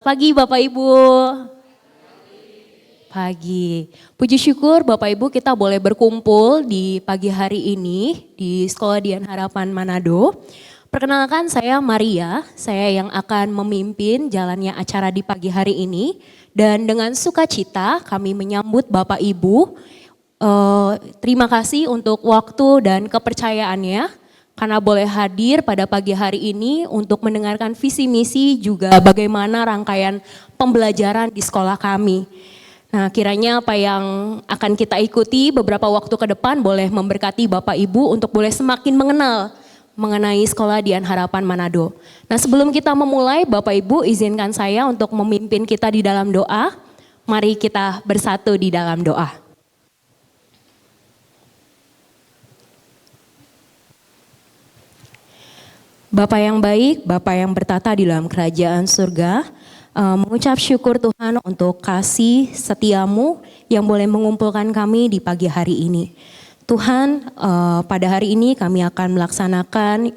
Pagi Bapak Ibu. Pagi. Puji syukur Bapak Ibu kita boleh berkumpul di pagi hari ini di Sekolah Dian Harapan Manado. Perkenalkan saya Maria, saya yang akan memimpin jalannya acara di pagi hari ini. Dan dengan sukacita kami menyambut Bapak Ibu. Terima kasih untuk waktu dan kepercayaannya. Karena boleh hadir pada pagi hari ini untuk mendengarkan visi misi juga bagaimana rangkaian pembelajaran di sekolah kami. Nah, kiranya apa yang akan kita ikuti beberapa waktu ke depan boleh memberkati Bapak Ibu untuk boleh semakin mengenal mengenai Sekolah Dian Harapan Manado. Nah, sebelum kita memulai, Bapak Ibu izinkan saya untuk memimpin kita di dalam doa. Mari kita bersatu di dalam doa. Bapa yang baik, Bapa yang bertata di dalam kerajaan surga, mengucap syukur Tuhan untuk kasih setiamu yang boleh mengumpulkan kami di pagi hari ini. Tuhan, pada hari ini kami akan melaksanakan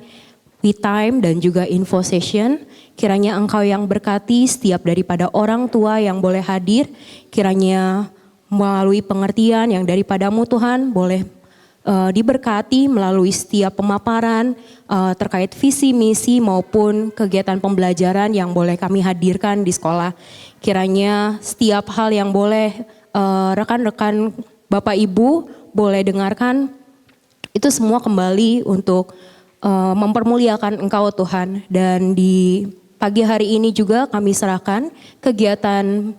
we time dan juga info session. Kiranya Engkau yang berkati setiap daripada orang tua yang boleh hadir, kiranya melalui pengertian yang daripadamu Tuhan boleh diberkati melalui setiap pemaparan terkait visi misi maupun kegiatan pembelajaran yang boleh kami hadirkan di sekolah. Kiranya setiap hal yang boleh rekan-rekan Bapak Ibu boleh dengarkan itu semua kembali untuk mempermuliakan Engkau Tuhan. Dan di pagi hari ini juga kami serahkan kegiatan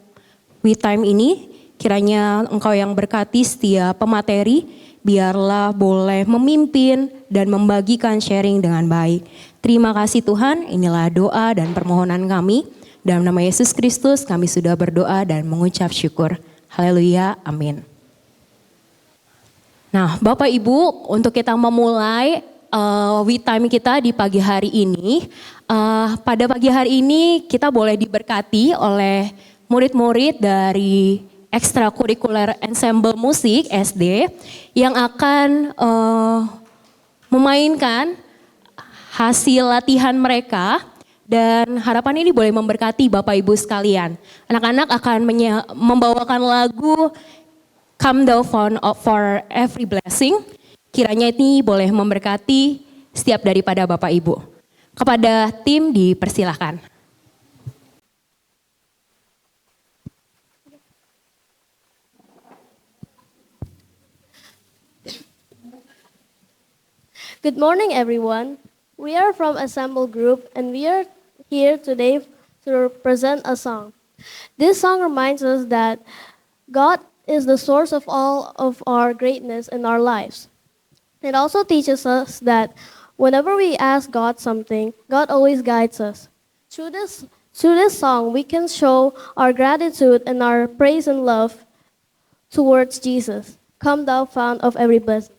we time ini, kiranya Engkau yang berkati setiap pemateri, biarlah boleh memimpin dan membagikan sharing dengan baik. Terima kasih Tuhan, inilah doa dan permohonan kami. Dalam nama Yesus Kristus kami sudah berdoa dan mengucap syukur. Haleluya, amin. Nah Bapak Ibu, untuk kita memulai we time kita di pagi hari ini. Pada pagi hari ini kita boleh diberkati oleh murid-murid dari ekstrakurikuler ensemble musik SD yang akan memainkan hasil latihan mereka, dan harapan ini boleh memberkati Bapak Ibu sekalian. Anak-anak akan membawakan lagu Come Thou Fount for Every Blessing. Kiranya ini boleh memberkati setiap daripada Bapak Ibu. Kepada tim dipersilahkan. Good morning, everyone. We are from Assemble Group, and we are here today to present a song. This song reminds us that God is the source of all of our greatness in our lives. It also teaches us that whenever we ask God something, God always guides us. Through this song, we can show our gratitude and our praise and love towards Jesus. Come thou fount of every blessing.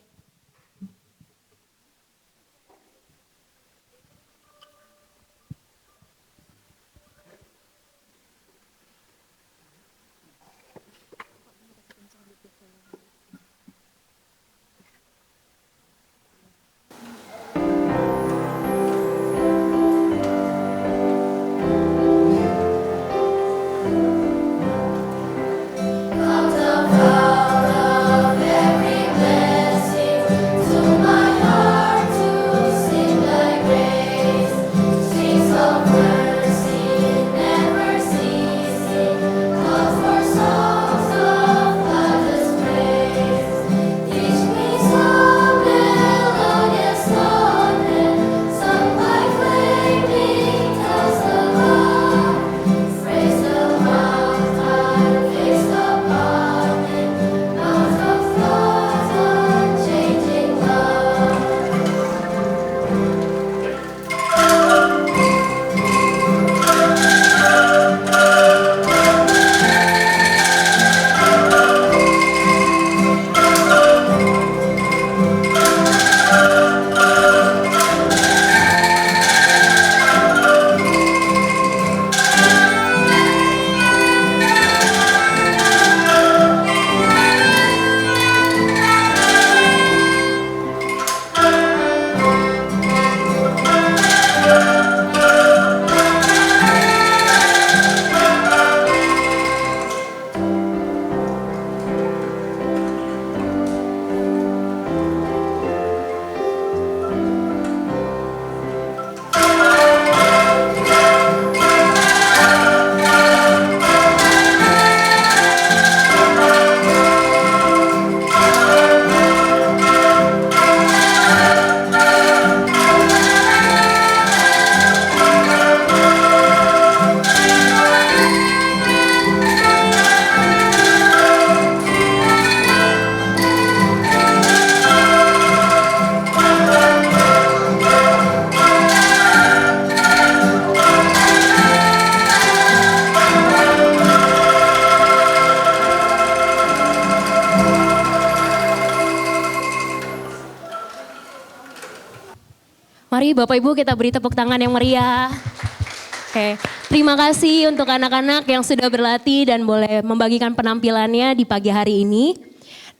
Come thou fount of every blessing. Mari Bapak Ibu kita beri tepuk tangan yang meriah. Oke, terima kasih untuk anak-anak yang sudah berlatih dan boleh membagikan penampilannya di pagi hari ini.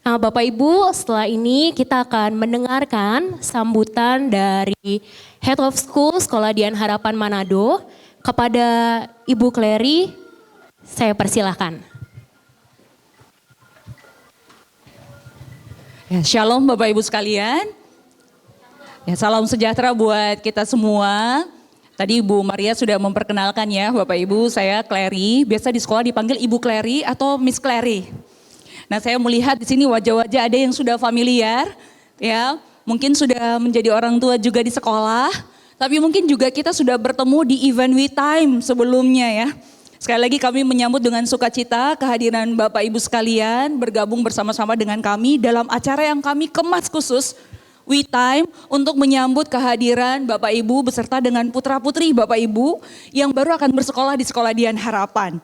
Nah, Bapak Ibu, setelah ini kita akan mendengarkan sambutan dari Head of School Sekolah Dian Harapan Manado kepada Ibu Clary. Saya persilahkan. Ya, shalom Bapak Ibu sekalian. Ya, salam sejahtera buat kita semua. Tadi Ibu Maria sudah memperkenalkan ya Bapak Ibu, saya Clary, biasa di sekolah dipanggil Ibu Clary atau Miss Clary. Nah, saya melihat di sini wajah-wajah ada yang sudah familiar, ya, mungkin sudah menjadi orang tua juga di sekolah, tapi mungkin juga kita sudah bertemu di event We Time sebelumnya ya. Sekali lagi kami menyambut dengan sukacita kehadiran Bapak Ibu sekalian bergabung bersama-sama dengan kami dalam acara yang kami kemas khusus We Time untuk menyambut kehadiran Bapak Ibu beserta dengan putra-putri Bapak Ibu yang baru akan bersekolah di Sekolah Dian Harapan.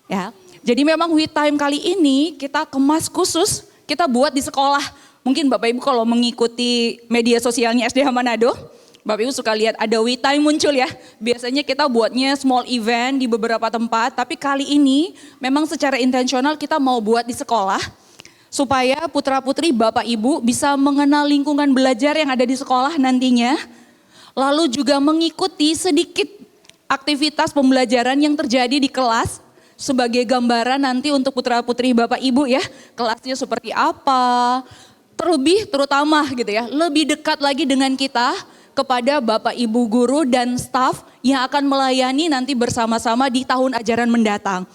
Ya, jadi memang We Time kali ini kita kemas khusus, kita buat di sekolah. Mungkin Bapak Ibu kalau mengikuti media sosialnya SDH Manado, Bapak Ibu suka lihat ada We Time muncul ya. Biasanya kita buatnya small event di beberapa tempat, tapi kali ini memang secara intensional kita mau buat di sekolah. Supaya putra-putri Bapak Ibu bisa mengenal lingkungan belajar yang ada di sekolah nantinya. Lalu juga mengikuti sedikit aktivitas pembelajaran yang terjadi di kelas. Sebagai gambaran nanti untuk putra-putri Bapak Ibu ya. Kelasnya seperti apa. Terlebih terutama gitu ya. Lebih dekat lagi dengan kita kepada Bapak Ibu guru dan staf yang akan melayani nanti bersama-sama di tahun ajaran mendatang.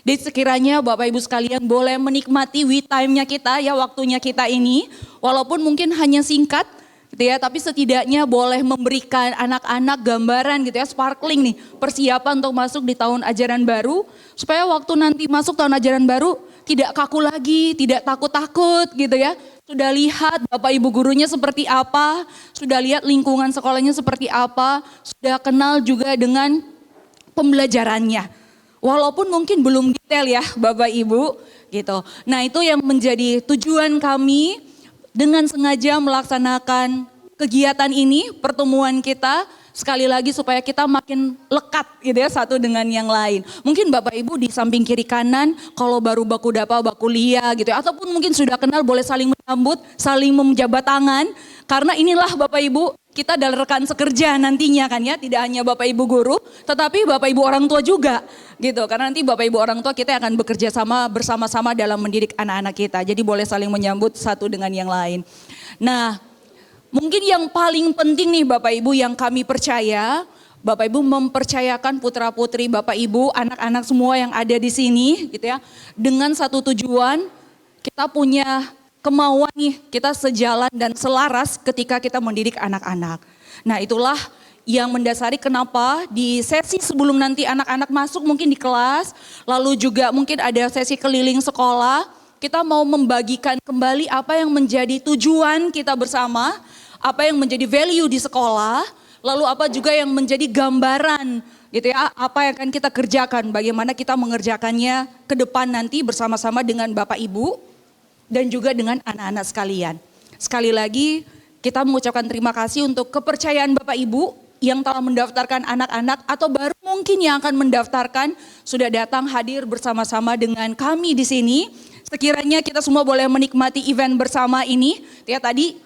Jadi sekiranya Bapak Ibu sekalian boleh menikmati We Time-nya kita ya, waktunya kita ini. Walaupun mungkin hanya singkat gitu ya, tapi setidaknya boleh memberikan anak-anak gambaran gitu ya, sparkling nih. Persiapan untuk masuk di tahun ajaran baru. Supaya waktu nanti masuk tahun ajaran baru tidak kaku lagi, tidak takut-takut gitu ya. Sudah lihat Bapak Ibu gurunya seperti apa, sudah lihat lingkungan sekolahnya seperti apa, sudah kenal juga dengan pembelajarannya. Walaupun mungkin belum detail ya Bapak Ibu gitu. Nah, itu yang menjadi tujuan kami dengan sengaja melaksanakan kegiatan ini, pertemuan kita sekali lagi supaya kita makin lekat gitu ya satu dengan yang lain. Mungkin Bapak Ibu di samping kiri kanan kalau baru baku dapa, baku lia gitu ya, ataupun mungkin sudah kenal boleh saling menyambut, saling menjabat tangan. Karena inilah Bapak Ibu, kita adalah rekan sekerja nantinya kan ya, tidak hanya Bapak Ibu guru, tetapi Bapak Ibu orang tua juga gitu. Karena nanti Bapak Ibu orang tua kita akan bekerja sama bersama-sama dalam mendidik anak-anak kita. Jadi boleh saling menyambut satu dengan yang lain. Nah, mungkin yang paling penting nih Bapak Ibu yang kami percaya, Bapak Ibu mempercayakan putra-putri Bapak Ibu, anak-anak semua yang ada di sini gitu ya, dengan satu tujuan, kita punya kemauan nih, kita sejalan dan selaras ketika kita mendidik anak-anak. Nah, itulah yang mendasari kenapa di sesi sebelum nanti anak-anak masuk mungkin di kelas, lalu juga mungkin ada sesi keliling sekolah, kita mau membagikan kembali apa yang menjadi tujuan kita bersama, apa yang menjadi value di sekolah, lalu apa juga yang menjadi gambaran gitu ya, apa yang akan kita kerjakan, bagaimana kita mengerjakannya ke depan nanti bersama-sama dengan Bapak Ibu, dan juga dengan anak-anak sekalian. Sekali lagi kita mengucapkan terima kasih untuk kepercayaan Bapak Ibu yang telah mendaftarkan anak-anak atau baru mungkin yang akan mendaftarkan sudah datang hadir bersama-sama dengan kami di sini. Sekiranya kita semua boleh menikmati event bersama ini. Ya tadi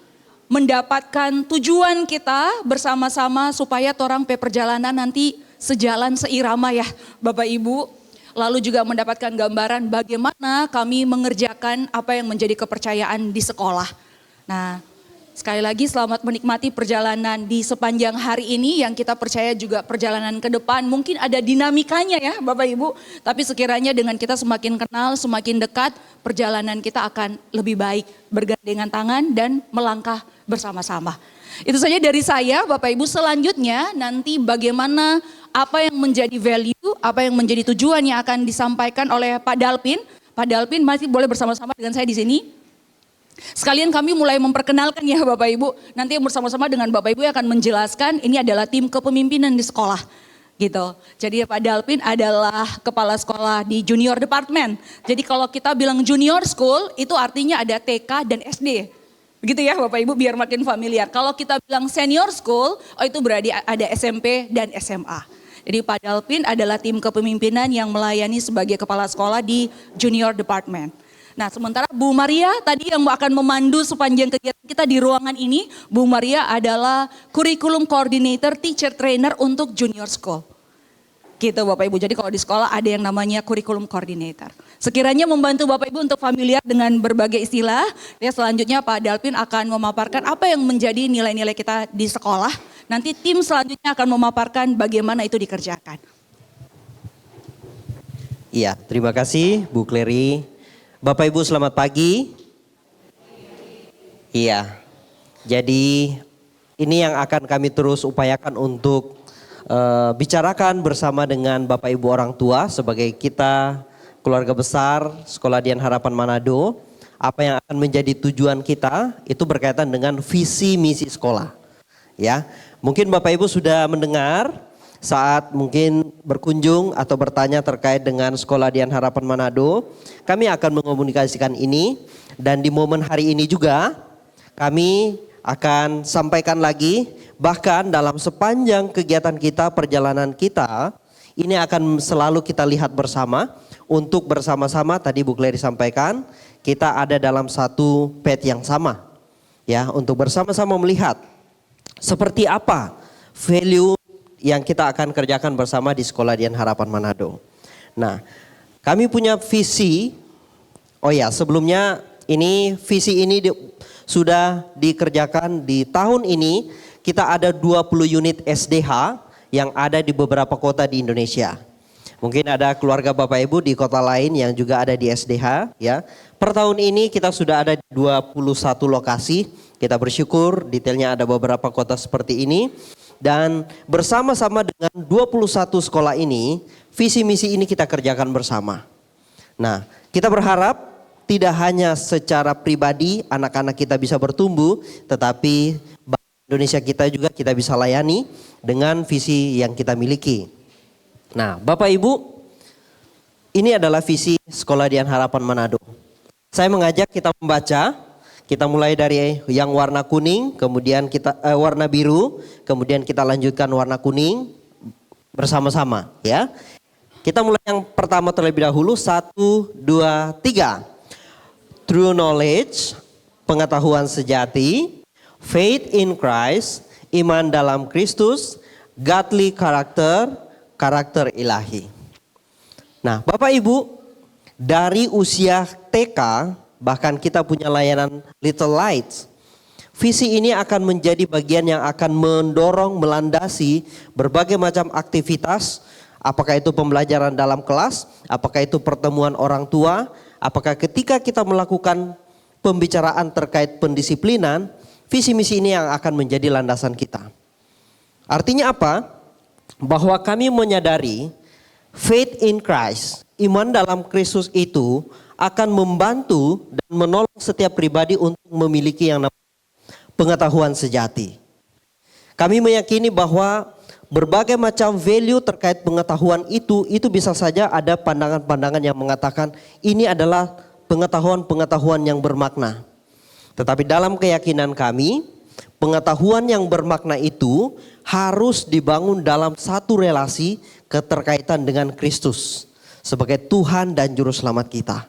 mendapatkan tujuan kita bersama-sama supaya torang perjalanan nanti sejalan seirama ya Bapak Ibu. Lalu juga mendapatkan gambaran bagaimana kami mengerjakan apa yang menjadi kepercayaan di sekolah. Nah, sekali lagi selamat menikmati perjalanan di sepanjang hari ini yang kita percaya juga perjalanan ke depan. Mungkin ada dinamikanya ya Bapak Ibu, tapi sekiranya dengan kita semakin kenal, semakin dekat, perjalanan kita akan lebih baik, bergandengan tangan dan melangkah bersama-sama. Itu saja dari saya Bapak Ibu. Selanjutnya nanti bagaimana apa yang menjadi value, apa yang menjadi tujuan yang akan disampaikan oleh Pak Dalpin. Pak Dalpin masih boleh bersama-sama dengan saya di sini. Sekalian kami mulai memperkenalkan ya Bapak Ibu. Nanti bersama-sama dengan Bapak Ibu akan menjelaskan ini adalah tim kepemimpinan di sekolah. Gitu. Jadi Pak Dalpin adalah kepala sekolah di junior department. Jadi kalau kita bilang junior school itu artinya ada TK dan SD. Begitu ya Bapak Ibu, biar makin familiar. Kalau kita bilang senior school, itu berarti ada SMP dan SMA. Jadi Pak Dalpin adalah tim kepemimpinan yang melayani sebagai kepala sekolah di junior department. Nah sementara Bu Maria tadi yang akan memandu sepanjang kegiatan kita di ruangan ini, Bu Maria adalah curriculum coordinator, teacher trainer untuk junior school. Gitu Bapak Ibu, jadi kalau di sekolah ada yang namanya curriculum coordinator. Sekiranya membantu Bapak Ibu untuk familiar dengan berbagai istilah, ya selanjutnya Pak Dalpin akan memaparkan apa yang menjadi nilai-nilai kita di sekolah. Nanti tim selanjutnya akan memaparkan bagaimana itu dikerjakan. Iya, terima kasih Bu Clary. Bapak Ibu selamat pagi. Iya, jadi ini yang akan kami terus upayakan untuk bicarakan bersama dengan Bapak Ibu orang tua sebagai kita keluarga besar Sekolah Dian Harapan Manado. Apa yang akan menjadi tujuan kita itu berkaitan dengan visi misi sekolah. Ya, mungkin Bapak Ibu sudah mendengar saat mungkin berkunjung atau bertanya terkait dengan Sekolah Dian Harapan Manado. Kami akan mengomunikasikan ini dan di momen hari ini juga kami akan sampaikan lagi, bahkan dalam sepanjang kegiatan kita, perjalanan kita, ini akan selalu kita lihat bersama, untuk bersama-sama tadi Bu Clary sampaikan, kita ada dalam satu path yang sama. Ya, untuk bersama-sama melihat seperti apa value yang kita akan kerjakan bersama di Sekolah Dian Harapan Manado. Nah, kami punya visi, oh ya sebelumnya ini visi ini sudah dikerjakan di tahun ini. Kita ada 20 unit SDH yang ada di beberapa kota di Indonesia. Mungkin ada keluarga Bapak Ibu di kota lain yang juga ada di SDH ya. Per tahun ini kita sudah ada 21 lokasi. Kita bersyukur detailnya ada beberapa kota seperti ini. Dan bersama-sama dengan 21 sekolah ini, visi misi ini kita kerjakan bersama. Nah, kita berharap tidak hanya secara pribadi anak-anak kita bisa bertumbuh, tetapi Indonesia kita juga kita bisa layani dengan visi yang kita miliki. Nah, Bapak Ibu, ini adalah visi Sekolah Dian Harapan Manado. Saya mengajak kita membaca, kita mulai dari yang warna kuning, kemudian kita warna biru, kemudian kita lanjutkan warna kuning bersama-sama ya. Kita mulai yang pertama terlebih dahulu, 1, 2, 3. True knowledge, pengetahuan sejati, faith in Christ, iman dalam Kristus, godly character, karakter ilahi. Nah, Bapak Ibu, dari usia TK, bahkan kita punya layanan Little Lights. Visi ini akan menjadi bagian yang akan mendorong, melandasi berbagai macam aktivitas, apakah itu pembelajaran dalam kelas, apakah itu pertemuan orang tua, apakah ketika kita melakukan pembicaraan terkait pendisiplinan, visi misi ini yang akan menjadi landasan kita. Artinya apa? Bahwa kami menyadari faith in Christ, iman dalam Kristus itu akan membantu dan menolong setiap pribadi untuk memiliki yang namanya pengetahuan sejati. Kami meyakini bahwa berbagai macam value terkait pengetahuan itu bisa saja ada pandangan-pandangan yang mengatakan ini adalah pengetahuan-pengetahuan yang bermakna. Tetapi dalam keyakinan kami, pengetahuan yang bermakna itu harus dibangun dalam satu relasi keterkaitan dengan Kristus sebagai Tuhan dan Juru Selamat kita.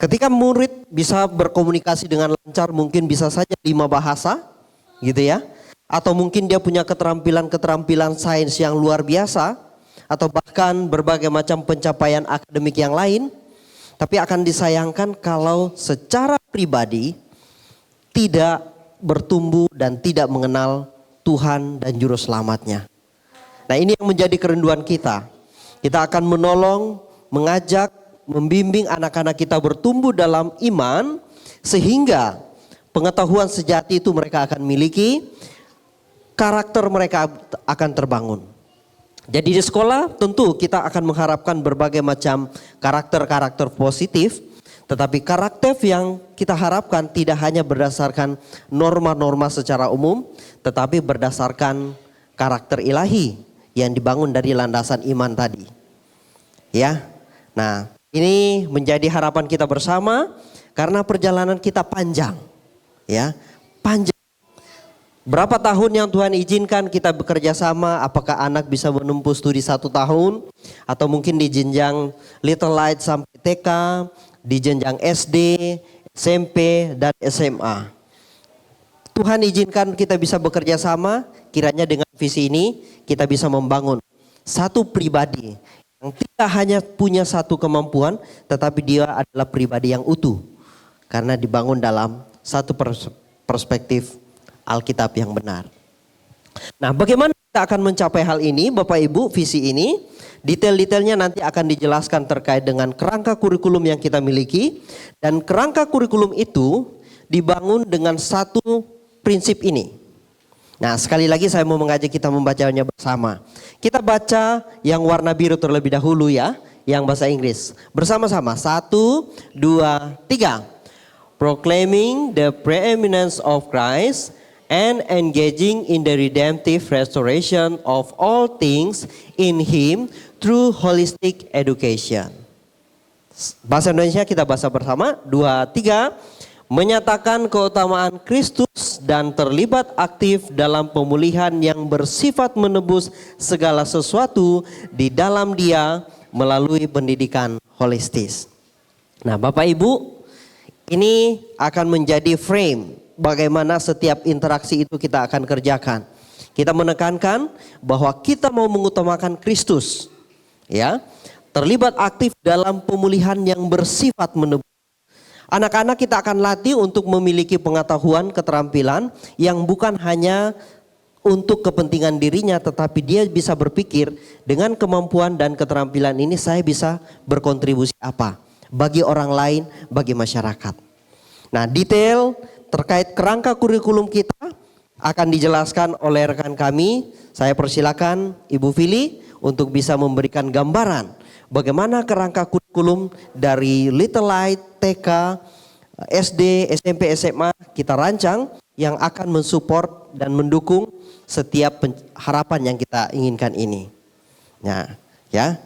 Ketika murid bisa berkomunikasi dengan lancar, mungkin bisa saja 5 bahasa, gitu ya. Atau mungkin dia punya keterampilan sains yang luar biasa, atau bahkan berbagai macam pencapaian akademik yang lain. Tapi akan disayangkan kalau secara pribadi tidak bertumbuh dan tidak mengenal Tuhan dan Juru Selamatnya. Nah, ini yang menjadi kerinduan kita. Kita akan menolong, mengajak, membimbing anak-anak kita bertumbuh dalam iman, sehingga pengetahuan sejati itu mereka akan miliki, karakter mereka akan terbangun. Jadi di sekolah tentu kita akan mengharapkan berbagai macam karakter-karakter positif, tetapi karakter yang kita harapkan tidak hanya berdasarkan norma-norma secara umum, tetapi berdasarkan karakter ilahi yang dibangun dari landasan iman tadi. Ya, nah ini menjadi harapan kita bersama. Karena perjalanan kita panjang, ya, panjang. Berapa tahun yang Tuhan izinkan kita bekerja sama? Apakah anak bisa menempuh studi 1 tahun? Atau mungkin di jenjang Little Light sampai TK, di jenjang SD, SMP, dan SMA. Tuhan izinkan kita bisa bekerja sama, kiranya dengan visi ini kita bisa membangun satu pribadi yang tidak hanya punya satu kemampuan, tetapi dia adalah pribadi yang utuh. Karena dibangun dalam satu perspektif Alkitab yang benar. Nah, bagaimana kita akan mencapai hal ini, Bapak Ibu, visi ini? Detail-detailnya nanti akan dijelaskan terkait dengan kerangka kurikulum yang kita miliki. Dan kerangka kurikulum itu dibangun dengan satu prinsip ini. Nah, sekali lagi saya mau mengajak kita membacanya bersama. Kita baca yang warna biru terlebih dahulu ya, yang bahasa Inggris. Bersama-sama, 1, 2, 3. Proclaiming the preeminence of Christ and engaging in the redemptive restoration of all things in Him through holistic education. Bahasa Indonesia kita bahasa bersama, 2, 3. Menyatakan keutamaan Kristus dan terlibat aktif dalam pemulihan yang bersifat menebus segala sesuatu di dalam Dia melalui pendidikan holistis. Nah, Bapak Ibu, ini akan menjadi frame bagaimana setiap interaksi itu kita akan kerjakan. Kita menekankan bahwa kita mau mengutamakan Kristus, ya, terlibat aktif dalam pemulihan yang bersifat menebus. Anak-anak kita akan latih untuk memiliki pengetahuan, keterampilan yang bukan hanya untuk kepentingan dirinya, tetapi dia bisa berpikir dengan kemampuan dan keterampilan ini saya bisa berkontribusi apa bagi orang lain, bagi masyarakat. Nah, detail terkait kerangka kurikulum kita akan dijelaskan oleh rekan kami. Saya persilakan Ibu Fili untuk bisa memberikan gambaran bagaimana kerangka kurikulum dari Little Light, TK, SD, SMP, SMA kita rancang yang akan mensupport dan mendukung setiap harapan yang kita inginkan ini. Nah, ya.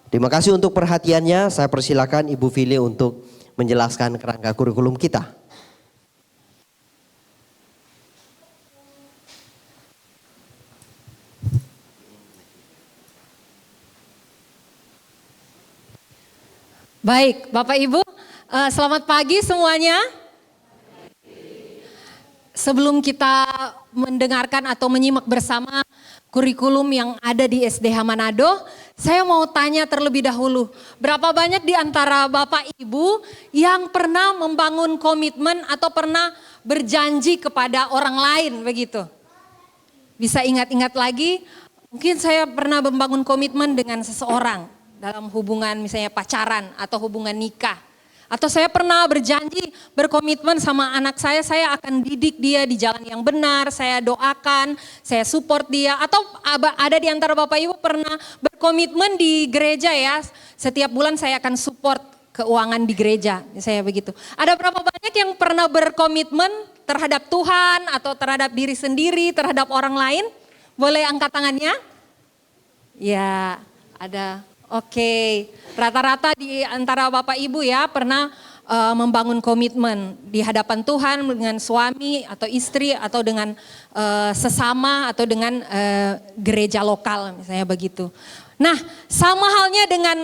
Terima kasih untuk perhatiannya. Saya persilakan Ibu Fili untuk menjelaskan kerangka kurikulum kita. Baik, Bapak Ibu, selamat pagi semuanya. Sebelum kita mendengarkan atau menyimak bersama kurikulum yang ada di SDH Manado, saya mau tanya terlebih dahulu, berapa banyak di antara Bapak Ibu yang pernah membangun komitmen atau pernah berjanji kepada orang lain begitu? Bisa ingat-ingat lagi, mungkin saya pernah membangun komitmen dengan seseorang dalam hubungan misalnya pacaran atau hubungan nikah. Atau saya pernah berjanji berkomitmen sama anak saya akan didik dia di jalan yang benar, saya doakan, saya support dia. Atau ada di antara Bapak Ibu pernah berkomitmen di gereja ya, setiap bulan saya akan support keuangan di gereja, saya begitu. Ada berapa banyak yang pernah berkomitmen terhadap Tuhan atau terhadap diri sendiri, terhadap orang lain? Boleh angkat tangannya? Ya, ada. Oke, rata-rata di antara Bapak Ibu ya pernah membangun komitmen di hadapan Tuhan dengan suami atau istri atau dengan sesama atau dengan gereja lokal misalnya begitu. Nah, sama halnya dengan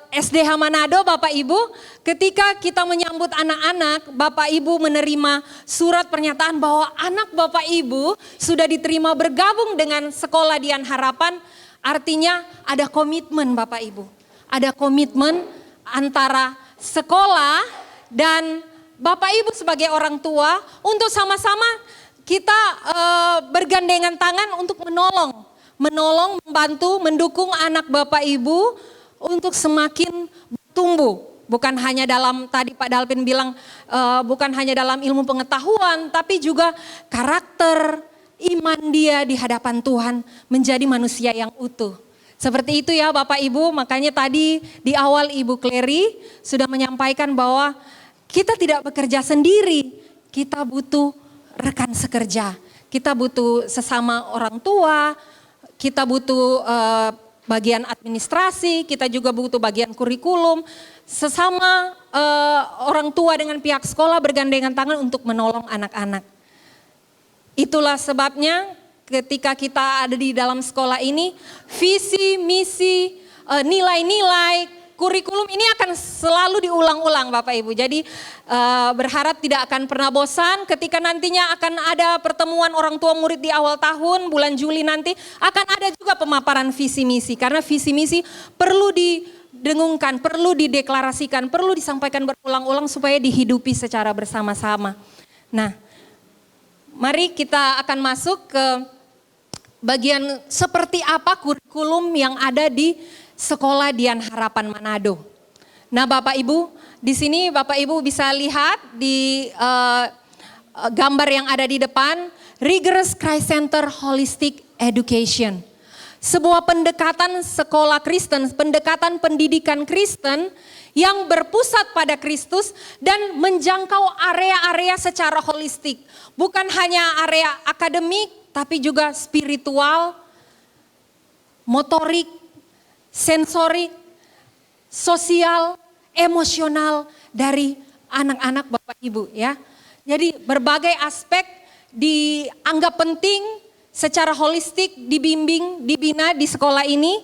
SDH Manado Bapak Ibu, ketika kita menyambut anak-anak, Bapak Ibu menerima surat pernyataan bahwa anak Bapak Ibu sudah diterima bergabung dengan Sekolah Dian Harapan. Artinya ada komitmen Bapak Ibu, ada komitmen antara sekolah dan Bapak Ibu sebagai orang tua untuk sama-sama kita bergandengan tangan untuk menolong, membantu, mendukung anak Bapak Ibu untuk semakin bertumbuh. Bukan hanya dalam, tadi Pak Dalvin bilang, bukan hanya dalam ilmu pengetahuan, tapi juga karakter, iman dia di hadapan Tuhan menjadi manusia yang utuh. Seperti itu ya Bapak Ibu, makanya tadi di awal Ibu Clary sudah menyampaikan bahwa kita tidak bekerja sendiri, kita butuh rekan sekerja, kita butuh sesama orang tua, kita butuh bagian administrasi, kita juga butuh bagian kurikulum. Sesama orang tua dengan pihak sekolah bergandengan tangan untuk menolong anak-anak. Itulah sebabnya ketika kita ada di dalam sekolah ini, visi, misi, nilai-nilai, kurikulum ini akan selalu diulang-ulang Bapak Ibu. Jadi berharap tidak akan pernah bosan ketika nantinya akan ada pertemuan orang tua murid di awal tahun, bulan Juli nanti akan ada juga pemaparan visi misi. Karena visi misi perlu didengungkan, perlu dideklarasikan, perlu disampaikan berulang-ulang supaya dihidupi secara bersama-sama. Nah, mari kita akan masuk ke bagian seperti apa kurikulum yang ada di Sekolah Dian Harapan Manado. Nah Bapak Ibu, di sini Bapak Ibu bisa lihat di gambar yang ada di depan, Rigorous Christ Center Holistic Education. Sebuah pendekatan sekolah Kristen, pendekatan pendidikan Kristen yang berpusat pada Kristus dan menjangkau area-area secara holistik. Bukan hanya area akademik, tapi juga spiritual, motorik, sensorik, sosial, emosional dari anak-anak Bapak Ibu ya. Jadi berbagai aspek dianggap penting secara holistik dibimbing, dibina di sekolah ini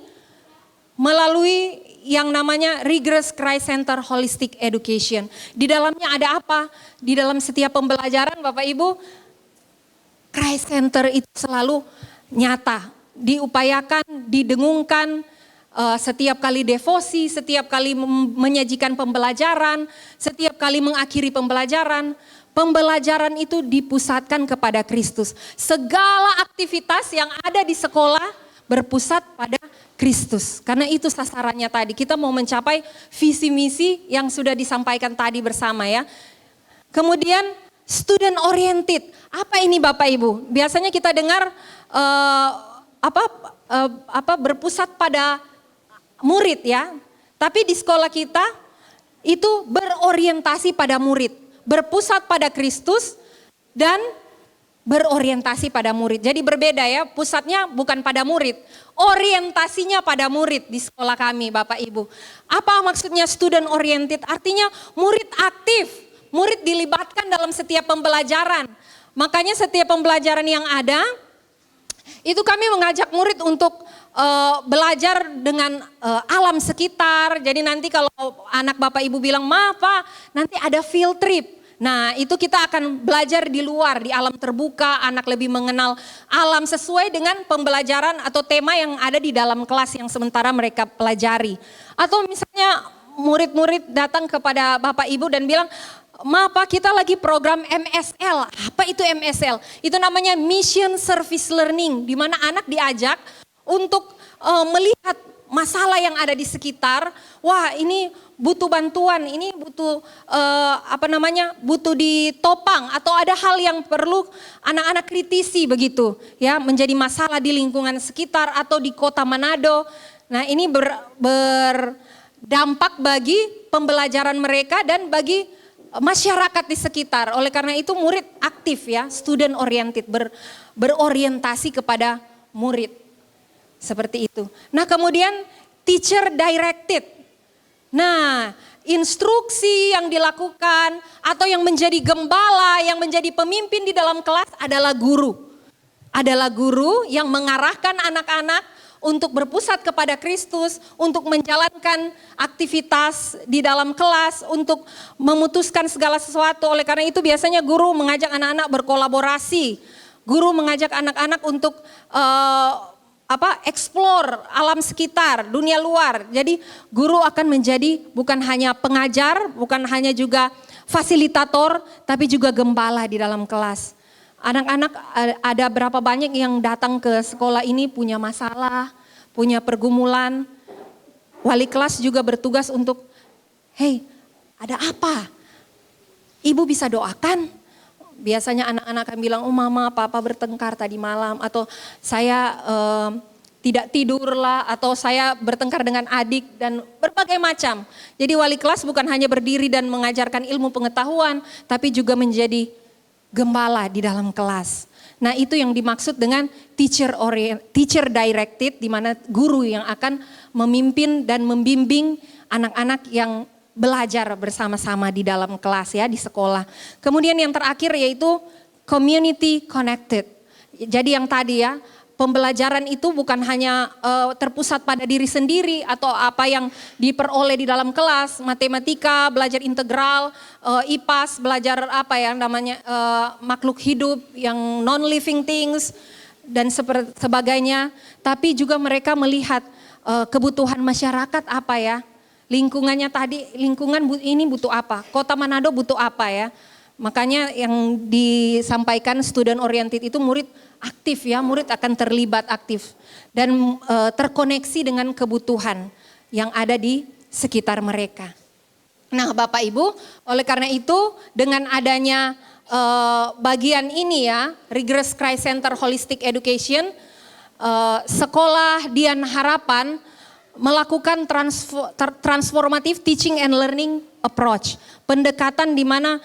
melalui yang namanya Rigorous Christ Center Holistic Education. Di dalamnya ada apa? Di dalam setiap pembelajaran Bapak Ibu, Christ Center itu selalu nyata, diupayakan, didengungkan, setiap kali devosi, setiap kali menyajikan pembelajaran, setiap kali mengakhiri pembelajaran, pembelajaran itu dipusatkan kepada Kristus. Segala aktivitas yang ada di sekolah berpusat pada Kristus. Karena itu sasarannya tadi, kita mau mencapai visi misi yang sudah disampaikan tadi bersama ya. Kemudian student oriented, apa ini Bapak Ibu? Biasanya kita dengar berpusat pada murid ya. Tapi di sekolah kita itu berorientasi pada murid, berpusat pada Kristus dan berorientasi pada murid. Jadi berbeda ya, pusatnya bukan pada murid, orientasinya pada murid di sekolah kami Bapak Ibu. Apa maksudnya student oriented? Artinya murid aktif. Murid dilibatkan dalam setiap pembelajaran. Makanya setiap pembelajaran yang ada, itu kami mengajak murid untuk belajar dengan alam sekitar. Jadi nanti kalau anak Bapak Ibu bilang, "Ma, Pak, nanti ada field trip." Nah itu kita akan belajar di luar, di alam terbuka, anak lebih mengenal alam sesuai dengan pembelajaran atau tema yang ada di dalam kelas yang sementara mereka pelajari. Atau misalnya murid-murid datang kepada Bapak Ibu dan bilang, "Ma, Pak, kita lagi program MSL." Apa itu MSL? Itu namanya Mission Service Learning, di mana anak diajak untuk melihat masalah yang ada di sekitar. Wah, ini butuh bantuan, ini butuh butuh ditopang atau ada hal yang perlu anak-anak kritisi begitu, ya, menjadi masalah di lingkungan sekitar atau di kota Manado. Nah, ini berdampak bagi pembelajaran mereka dan bagi masyarakat di sekitar. Oleh karena itu murid aktif ya, student oriented, berorientasi kepada murid. Seperti itu. Nah kemudian teacher directed. Nah instruksi yang dilakukan atau yang menjadi gembala, yang menjadi pemimpin di dalam kelas adalah guru. Adalah guru yang mengarahkan anak-anak untuk berpusat kepada Kristus, untuk menjalankan aktivitas di dalam kelas, untuk memutuskan segala sesuatu. Oleh karena itu biasanya guru mengajak anak-anak berkolaborasi. Guru mengajak anak-anak untuk explore alam sekitar, dunia luar. Jadi guru akan menjadi bukan hanya pengajar, bukan hanya juga fasilitator, tapi juga gembala di dalam kelas. Anak-anak ada berapa banyak yang datang ke sekolah ini punya masalah, punya pergumulan. Wali kelas juga bertugas untuk, "Hei, ada apa? Ibu bisa doakan?" Biasanya anak-anak akan bilang, "Oh mama, papa bertengkar tadi malam." Atau saya tidak tidur lah, atau saya bertengkar dengan adik, dan berbagai macam. Jadi wali kelas bukan hanya berdiri dan mengajarkan ilmu pengetahuan, tapi juga menjadi gembala di dalam kelas. Nah, itu yang dimaksud dengan teacher directed, di mana guru yang akan memimpin dan membimbing anak-anak yang belajar bersama-sama di dalam kelas ya, di sekolah. Kemudian yang terakhir yaitu community connected. Jadi yang tadi ya, pembelajaran itu bukan hanya terpusat pada diri sendiri atau apa yang diperoleh di dalam kelas, matematika, belajar integral, IPAS, belajar apa ya namanya makhluk hidup yang non-living things dan sebagainya. Tapi juga mereka melihat kebutuhan masyarakat apa ya, lingkungannya tadi, lingkungan ini butuh apa, Kota Manado butuh apa ya. Makanya yang disampaikan student oriented itu murid aktif ya, murid akan terlibat aktif dan terkoneksi dengan kebutuhan yang ada di sekitar mereka. Nah Bapak Ibu, oleh karena itu dengan adanya bagian ini ya, Rigorous Christ Center Holistic Education, Sekolah Dian Harapan melakukan transformative teaching and learning approach. Pendekatan di mana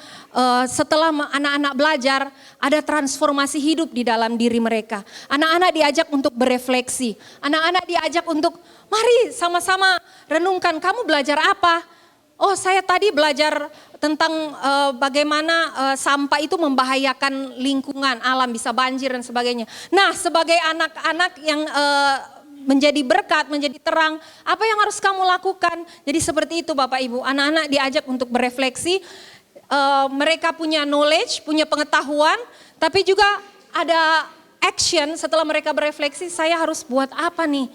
setelah anak-anak belajar ada transformasi hidup di dalam diri mereka. Anak-anak diajak untuk berefleksi. Anak-anak diajak untuk mari sama-sama renungkan, kamu belajar apa? Oh, saya tadi belajar tentang bagaimana sampah itu membahayakan lingkungan, alam, bisa banjir dan sebagainya. Nah, sebagai anak-anak yang menjadi berkat, menjadi terang, apa yang harus kamu lakukan? Jadi seperti itu Bapak Ibu, anak-anak diajak untuk berefleksi, mereka punya knowledge, punya pengetahuan, tapi juga ada action setelah mereka berefleksi, saya harus buat apa nih?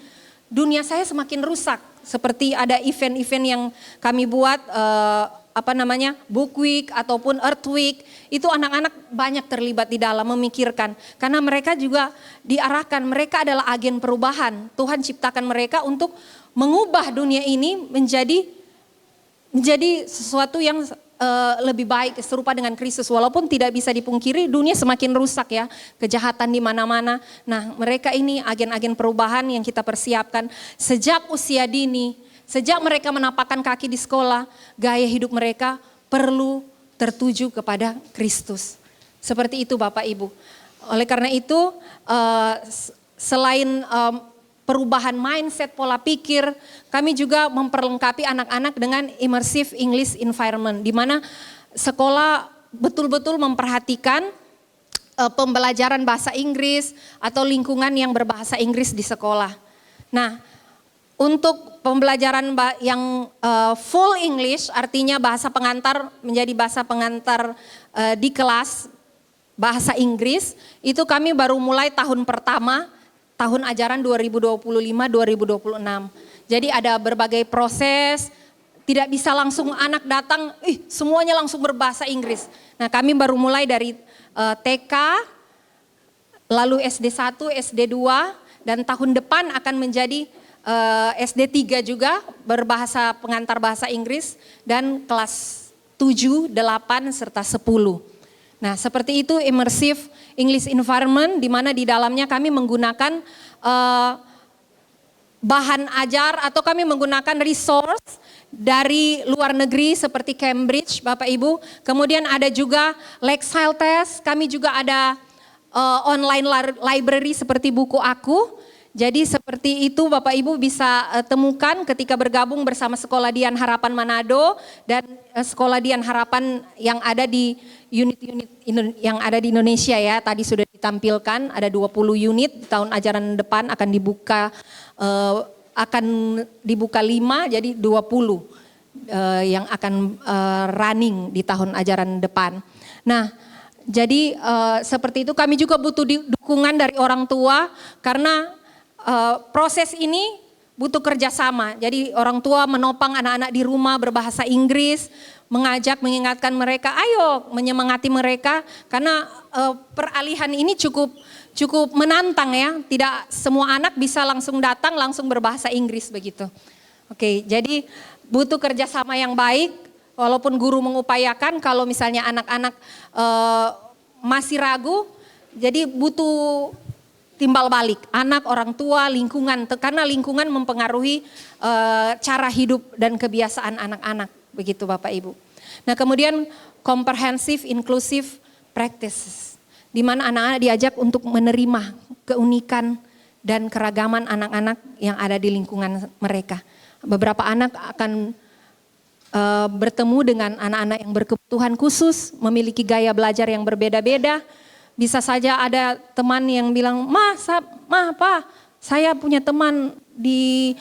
Dunia saya semakin rusak, seperti ada event-event yang kami buat, Book Week ataupun Earth Week, itu anak-anak banyak terlibat di dalam memikirkan. Karena mereka juga diarahkan, mereka adalah agen perubahan. Tuhan ciptakan mereka untuk mengubah dunia ini menjadi sesuatu yang lebih baik, serupa dengan Kristus. Walaupun tidak bisa dipungkiri dunia semakin rusak ya, kejahatan di mana-mana. Nah mereka ini agen-agen perubahan yang kita persiapkan sejak usia dini. Sejak mereka menapakkan kaki di sekolah, gaya hidup mereka perlu tertuju kepada Kristus. Seperti itu Bapak Ibu. Oleh karena itu, selain perubahan mindset, pola pikir, kami juga memperlengkapi anak-anak dengan immersive English environment, di mana sekolah betul-betul memperhatikan pembelajaran bahasa Inggris atau lingkungan yang berbahasa Inggris di sekolah. Nah, untuk pembelajaran yang full English, artinya bahasa pengantar menjadi bahasa pengantar di kelas bahasa Inggris, itu kami baru mulai tahun pertama, tahun ajaran 2025-2026. Jadi ada berbagai proses, tidak bisa langsung anak datang, semuanya langsung berbahasa Inggris. Nah kami baru mulai dari TK, lalu SD 1, SD 2, dan tahun depan akan menjadi SD 3 juga berbahasa pengantar bahasa Inggris, dan kelas 7, 8, serta 10. Nah seperti itu immersive English environment, di mana di dalamnya kami menggunakan bahan ajar atau kami menggunakan resource dari luar negeri seperti Cambridge Bapak Ibu. Kemudian ada juga Lexile Test, kami juga ada online library seperti buku aku. Jadi seperti itu Bapak Ibu bisa temukan ketika bergabung bersama Sekolah Dian Harapan Manado dan Sekolah Dian Harapan yang ada di unit-unit yang ada di Indonesia ya. Tadi sudah ditampilkan ada 20 unit, di tahun ajaran depan akan dibuka 5 jadi 20 yang akan running di tahun ajaran depan. Nah, jadi seperti itu kami juga butuh dukungan dari orang tua karena proses ini butuh kerjasama. Jadi orang tua menopang anak-anak di rumah berbahasa Inggris, mengingatkan mereka, ayo menyemangati mereka karena peralihan ini cukup menantang ya. Tidak semua anak bisa langsung datang langsung berbahasa Inggris begitu. Oke, jadi butuh kerjasama yang baik. Walaupun guru mengupayakan, kalau misalnya anak-anak masih ragu, jadi butuh timbal balik, anak, orang tua, lingkungan, karena lingkungan mempengaruhi cara hidup dan kebiasaan anak-anak, begitu Bapak Ibu. Nah kemudian comprehensive inclusive practices. di mana anak-anak diajak untuk menerima keunikan dan keragaman anak-anak yang ada di lingkungan mereka. Beberapa anak akan bertemu dengan anak-anak yang berkebutuhan khusus, memiliki gaya belajar yang berbeda-beda. Bisa saja ada teman yang bilang, Pa, saya punya teman di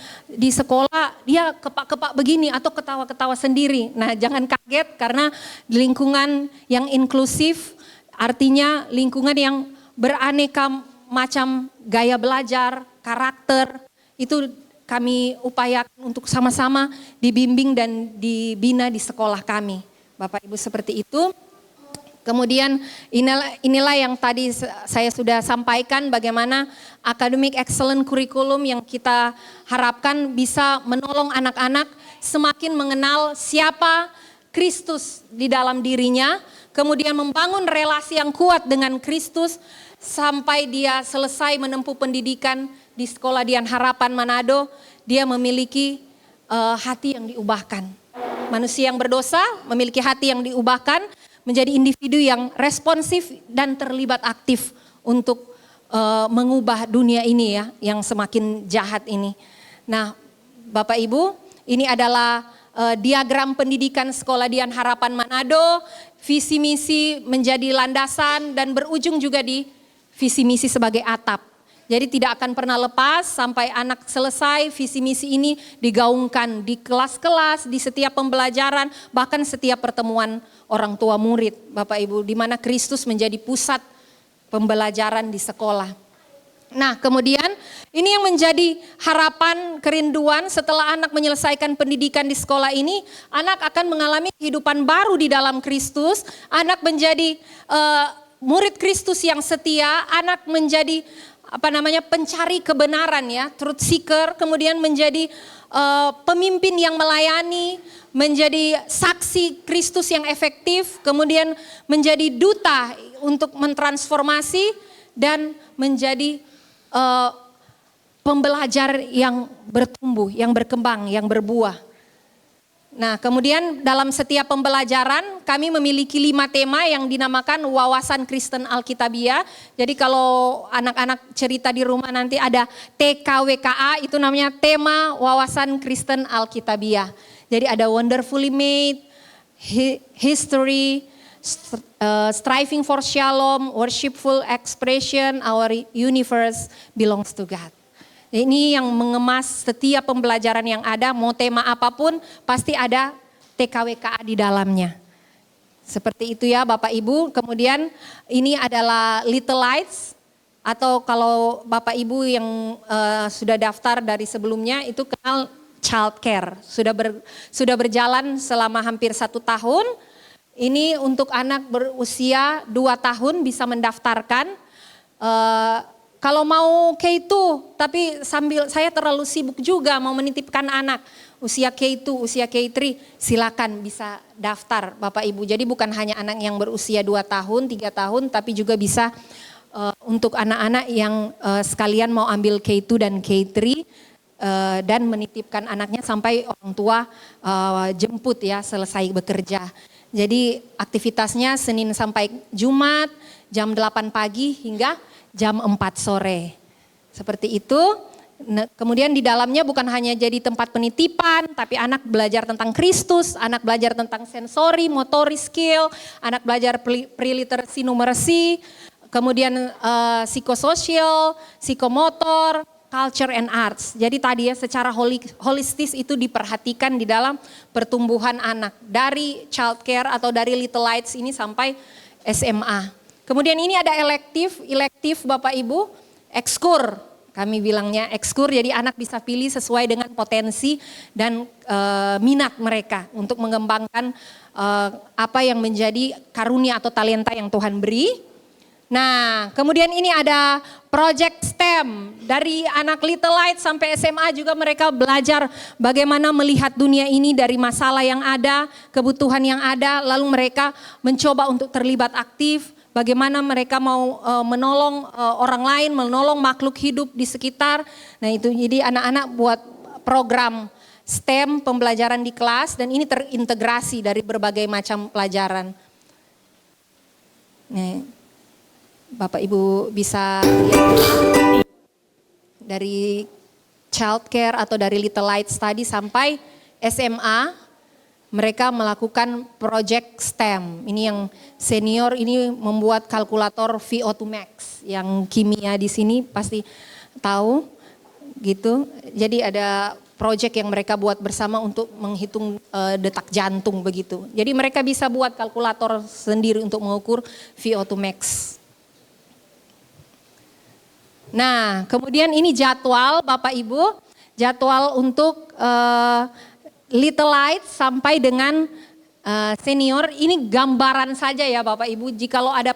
sekolah, dia kepak-kepak begini atau ketawa-ketawa sendiri. Nah, jangan kaget karena di lingkungan yang inklusif artinya lingkungan yang beraneka macam gaya belajar, karakter, itu kami upayakan untuk sama-sama dibimbing dan dibina di sekolah kami. Bapak Ibu seperti itu. Kemudian inilah yang tadi saya sudah sampaikan bagaimana academic excellent curriculum yang kita harapkan bisa menolong anak-anak semakin mengenal siapa Kristus di dalam dirinya. Kemudian membangun relasi yang kuat dengan Kristus sampai dia selesai menempuh pendidikan di Sekolah Dian Harapan Manado, dia memiliki hati yang diubahkan. Manusia yang berdosa memiliki hati yang diubahkan menjadi individu yang responsif dan terlibat aktif untuk mengubah dunia ini ya, yang semakin jahat ini. Nah, Bapak Ibu, ini adalah diagram pendidikan Sekolah Dian Harapan Manado, visi misi menjadi landasan dan berujung juga di visi misi sebagai atap. Jadi tidak akan pernah lepas sampai anak selesai visi misi ini digaungkan di kelas-kelas, di setiap pembelajaran, bahkan setiap pertemuan orang tua murid, Bapak Ibu, di mana Kristus menjadi pusat pembelajaran di sekolah. Nah, kemudian ini yang menjadi harapan, kerinduan setelah anak menyelesaikan pendidikan di sekolah ini, anak akan mengalami kehidupan baru di dalam Kristus, anak menjadi murid Kristus yang setia, anak menjadi pencari kebenaran ya, truth seeker, kemudian menjadi pemimpin yang melayani, menjadi saksi Kristus yang efektif, kemudian menjadi duta untuk mentransformasi dan menjadi pembelajar yang bertumbuh, yang berkembang, yang berbuah. Nah, kemudian dalam setiap pembelajaran kami memiliki 5 tema yang dinamakan wawasan Kristen Alkitabiah. Jadi kalau anak-anak cerita di rumah nanti ada TKWKA, itu namanya tema wawasan Kristen Alkitabiah. Jadi ada wonderfully made, history, striving for shalom, worshipful expression, our universe belongs to God. Ini yang mengemas setiap pembelajaran yang ada, mau tema apapun pasti ada TKWKA di dalamnya. Seperti itu ya Bapak Ibu. Kemudian ini adalah Little Lights, atau kalau Bapak Ibu yang sudah daftar dari sebelumnya itu kenal Child Care. Sudah berjalan selama hampir 1 tahun. Ini untuk anak berusia 2 tahun bisa mendaftarkan. Kalau mau K2, tapi sambil saya terlalu sibuk juga mau menitipkan anak usia K2, usia K3, silakan bisa daftar Bapak Ibu. Jadi bukan hanya anak yang berusia 2 tahun, 3 tahun, tapi juga bisa untuk anak-anak yang sekalian mau ambil K2 dan K3 dan menitipkan anaknya sampai orang tua jemput ya selesai bekerja. Jadi aktivitasnya Senin sampai Jumat jam 8 pagi hingga jam 4 sore. Seperti itu. Nah, kemudian di dalamnya bukan hanya jadi tempat penitipan, tapi anak belajar tentang Kristus, anak belajar tentang sensori, motoris skill, anak belajar pre-literacy, numeracy, kemudian psikososial, psikomotor, culture and arts. Jadi tadi ya secara holistis itu diperhatikan di dalam pertumbuhan anak. Dari child care atau dari Little Lights ini sampai SMA. Kemudian ini ada elektif Bapak Ibu, ekskur, kami bilangnya ekskur, jadi anak bisa pilih sesuai dengan potensi dan minat mereka untuk mengembangkan apa yang menjadi karunia atau talenta yang Tuhan beri. Nah, kemudian ini ada project STEM, dari anak Little Light sampai SMA juga mereka belajar bagaimana melihat dunia ini dari masalah yang ada, kebutuhan yang ada, lalu mereka mencoba untuk terlibat aktif. Bagaimana mereka mau menolong orang lain, menolong makhluk hidup di sekitar. Nah itu jadi anak-anak buat program STEM pembelajaran di kelas dan ini terintegrasi dari berbagai macam pelajaran. Nah, Bapak Ibu bisa lihat dari childcare atau dari Little Lights tadi sampai SMA, mereka melakukan project STEM. Ini yang senior ini membuat kalkulator VO2 Max, yang kimia di sini pasti tahu gitu. Jadi ada project yang mereka buat bersama untuk menghitung detak jantung begitu. Jadi mereka bisa buat kalkulator sendiri untuk mengukur VO2 Max. Nah, kemudian ini jadwal Bapak Ibu, jadwal untuk Little Light sampai dengan senior. Ini gambaran saja ya Bapak Ibu. Jikalau ada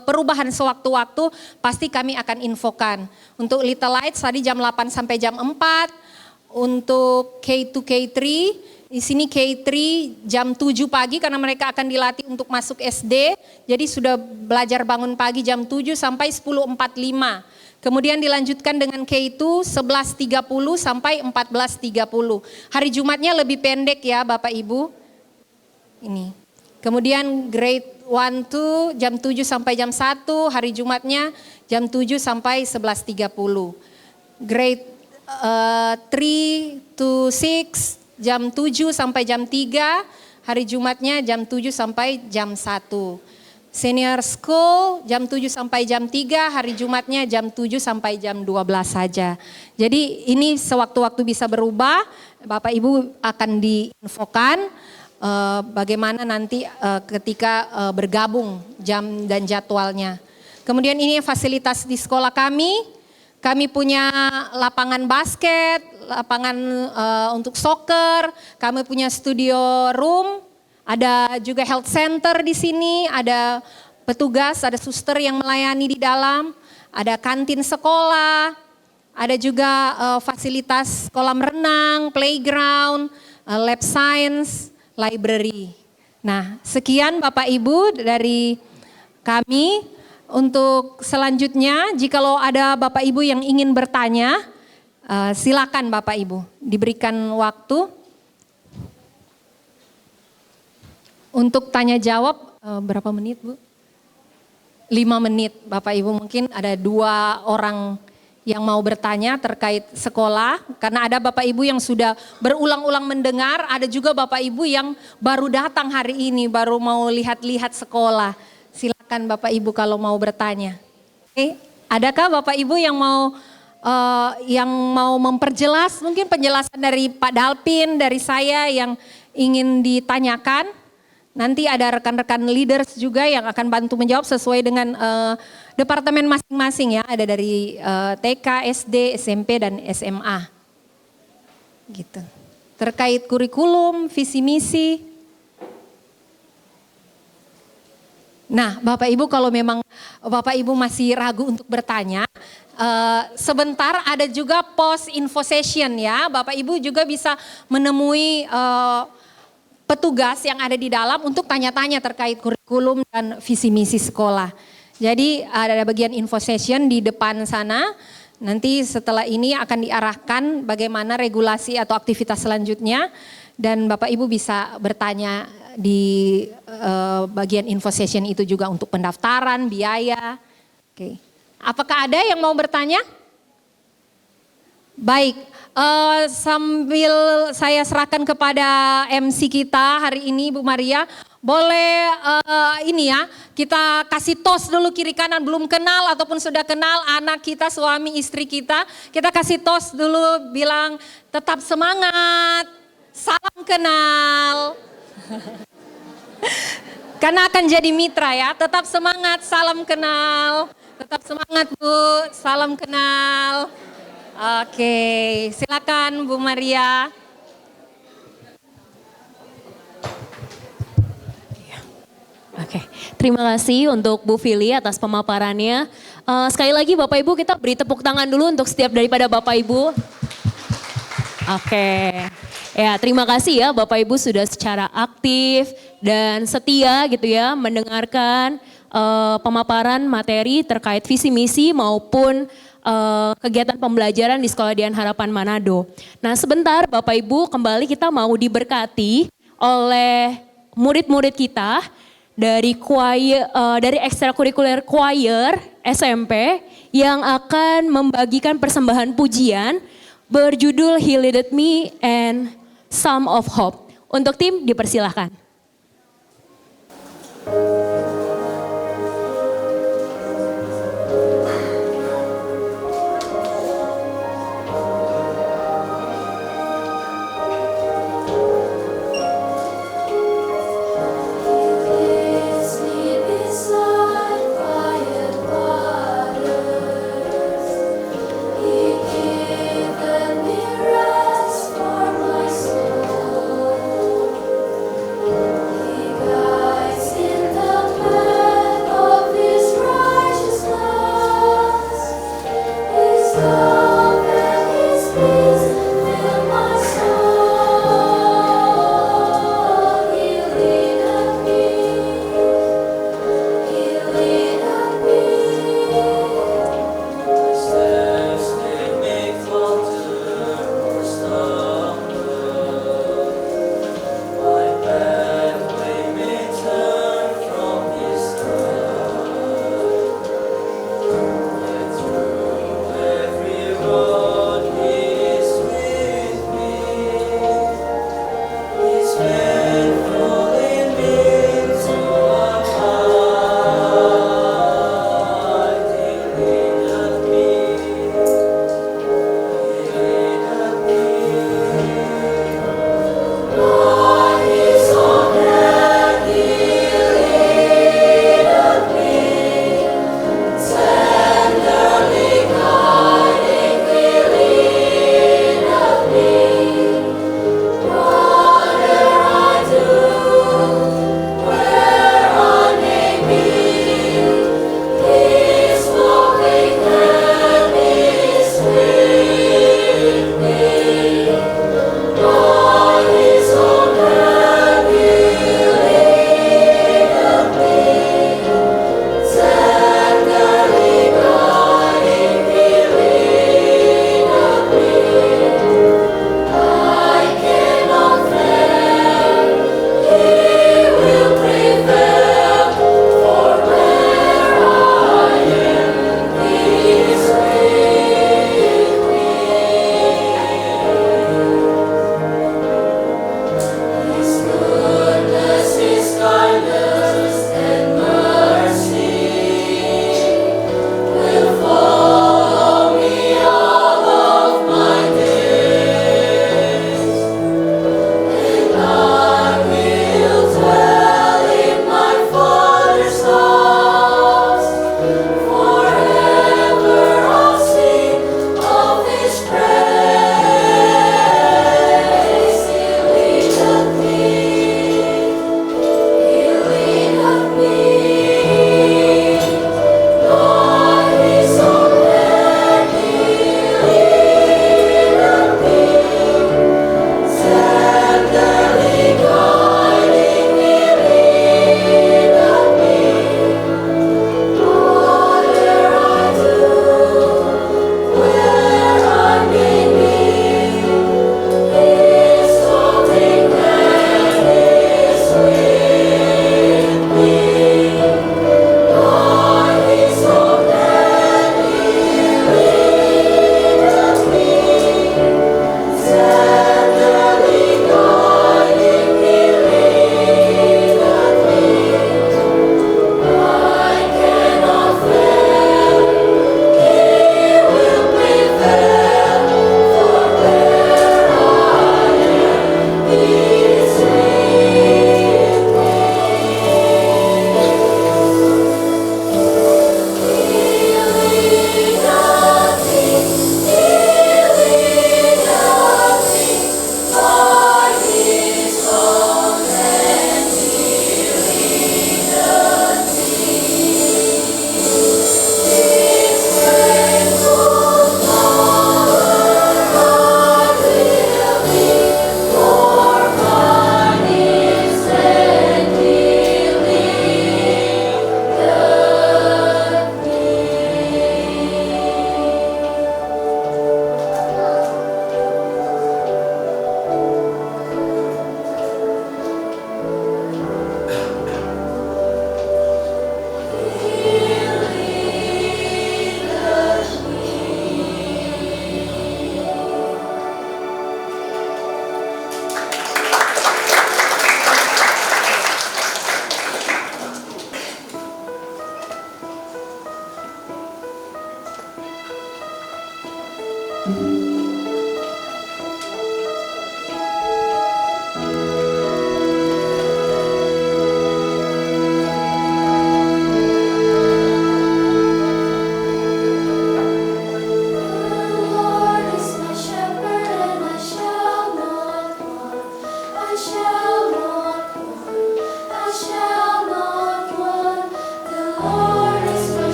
perubahan sewaktu-waktu, pasti kami akan infokan. Untuk Little Light tadi jam 8 sampai jam 4. Untuk K2 K3, di sini K3 jam 7 pagi karena mereka akan dilatih untuk masuk SD. Jadi sudah belajar bangun pagi jam 7 sampai 10.45. Kemudian dilanjutkan dengan K2 11.30 sampai 14.30. Hari Jumatnya lebih pendek ya Bapak Ibu. Ini. Kemudian grade 1 2 jam 7 sampai jam 1, hari Jumatnya jam 7 sampai 11.30. Grade 3 to 6 jam 7 sampai jam 3, hari Jumatnya jam 7 sampai jam 1. Senior school jam 7 sampai jam 3, hari Jumatnya jam 7 sampai jam 12 saja. Jadi ini sewaktu-waktu bisa berubah, Bapak Ibu akan diinfokan bagaimana nanti ketika bergabung jam dan jadwalnya. Kemudian ini fasilitas di sekolah kami. Kami punya lapangan basket, lapangan untuk soccer, kami punya studio room, ada juga health center di sini, ada petugas, ada suster yang melayani di dalam, ada kantin sekolah, ada juga fasilitas kolam renang, playground, lab science, library. Nah, sekian Bapak Ibu dari kami. Untuk selanjutnya, jikalau ada Bapak Ibu yang ingin bertanya, silakan Bapak Ibu, diberikan waktu untuk tanya jawab. Berapa menit Bu? 5 menit Bapak Ibu, mungkin ada 2 orang yang mau bertanya terkait sekolah. Karena ada Bapak Ibu yang sudah berulang-ulang mendengar, ada juga Bapak Ibu yang baru datang hari ini, baru mau lihat-lihat sekolah. Silakan Bapak Ibu kalau mau bertanya. Oke, adakah Bapak Ibu yang mau memperjelas, mungkin penjelasan dari Pak Dalpin, dari saya yang ingin ditanyakan? Nanti ada rekan-rekan leaders juga yang akan bantu menjawab sesuai dengan departemen masing-masing ya. Ada dari TK, SD, SMP dan SMA. Gitu. Terkait kurikulum, visi misi. Nah, Bapak Ibu kalau memang Bapak Ibu masih ragu untuk bertanya, sebentar ada juga post info session ya. Bapak Ibu juga bisa menemui petugas yang ada di dalam untuk tanya-tanya terkait kurikulum dan visi misi sekolah. Jadi ada bagian info session di depan sana. Nanti setelah ini akan diarahkan bagaimana regulasi atau aktivitas selanjutnya. Dan Bapak Ibu bisa bertanya di bagian info session itu juga untuk pendaftaran, biaya. Oke. Apakah ada yang mau bertanya? Baik, sambil saya serahkan kepada MC kita hari ini Bu Maria, boleh ini ya, kita kasih tos dulu kiri kanan, belum kenal ataupun sudah kenal anak kita, suami istri kita kasih tos dulu, bilang tetap semangat, salam kenal. Karena akan jadi mitra ya, tetap semangat, salam kenal. Tetap semangat Bu, salam kenal. Oke, silakan Bu Maria. Oke, terima kasih untuk Bu Fili atas pemaparannya. Sekali lagi Bapak Ibu kita beri tepuk tangan dulu untuk setiap daripada Bapak Ibu. Oke, ya terima kasih ya Bapak Ibu sudah secara aktif dan setia gitu ya mendengarkan pemaparan materi terkait visi misi maupun kegiatan pembelajaran di Sekolah Dian Harapan Manado. Nah sebentar Bapak Ibu kembali kita mau diberkati oleh murid-murid kita dari dari ekstrakurikuler choir SMP yang akan membagikan persembahan pujian berjudul He Leaded Me and Some of Hope. Untuk tim dipersilahkan. will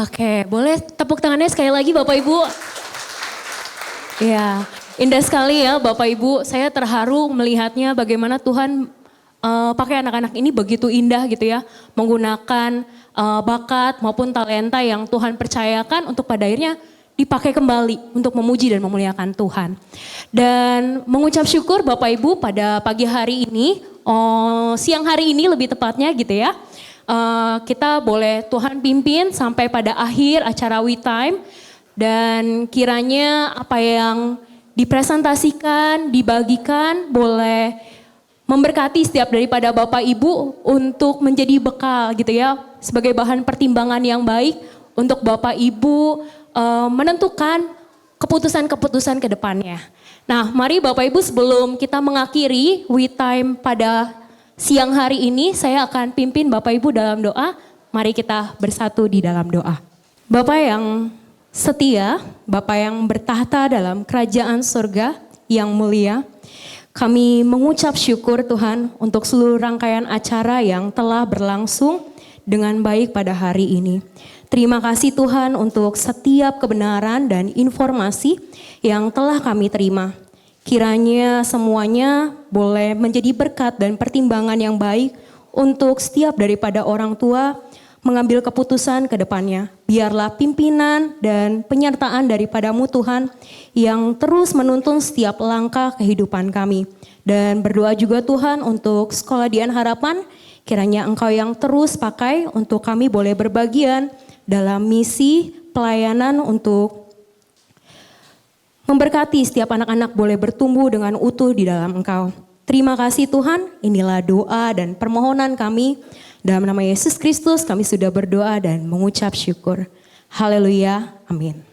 Oke, boleh tepuk tangannya sekali lagi Bapak Ibu. Ya, indah sekali ya Bapak Ibu. Saya terharu melihatnya bagaimana Tuhan pakai anak-anak ini begitu indah gitu ya. Menggunakan bakat maupun talenta yang Tuhan percayakan untuk pada akhirnya dipakai kembali untuk memuji dan memuliakan Tuhan. Dan mengucap syukur Bapak Ibu pada pagi hari ini, siang hari ini lebih tepatnya gitu ya. Kita boleh Tuhan pimpin sampai pada akhir acara We Time. Dan kiranya apa yang dipresentasikan, dibagikan boleh memberkati setiap daripada Bapak Ibu untuk menjadi bekal gitu ya. Sebagai bahan pertimbangan yang baik untuk Bapak Ibu menentukan keputusan-keputusan ke depannya. Nah mari Bapak Ibu sebelum kita mengakhiri We Time pada siang hari ini, saya akan pimpin Bapak Ibu dalam doa. Mari kita bersatu di dalam doa. Bapak yang setia, Bapa yang bertahta dalam kerajaan surga yang mulia, kami mengucap syukur Tuhan untuk seluruh rangkaian acara yang telah berlangsung dengan baik pada hari ini. Terima kasih Tuhan untuk setiap kebenaran dan informasi yang telah kami terima. Kiranya semuanya boleh menjadi berkat dan pertimbangan yang baik untuk setiap daripada orang tua mengambil keputusan ke depannya. Biarlah pimpinan dan penyertaan daripadamu Tuhan yang terus menuntun setiap langkah kehidupan kami. Dan berdoa juga Tuhan untuk Sekolah Dian Harapan, kiranya Engkau yang terus pakai untuk kami boleh berbagian dalam misi pelayanan untuk memberkati setiap anak-anak boleh bertumbuh dengan utuh di dalam Engkau. Terima kasih Tuhan, inilah doa dan permohonan kami. Dalam nama Yesus Kristus kami sudah berdoa dan mengucap syukur. Haleluya, amin.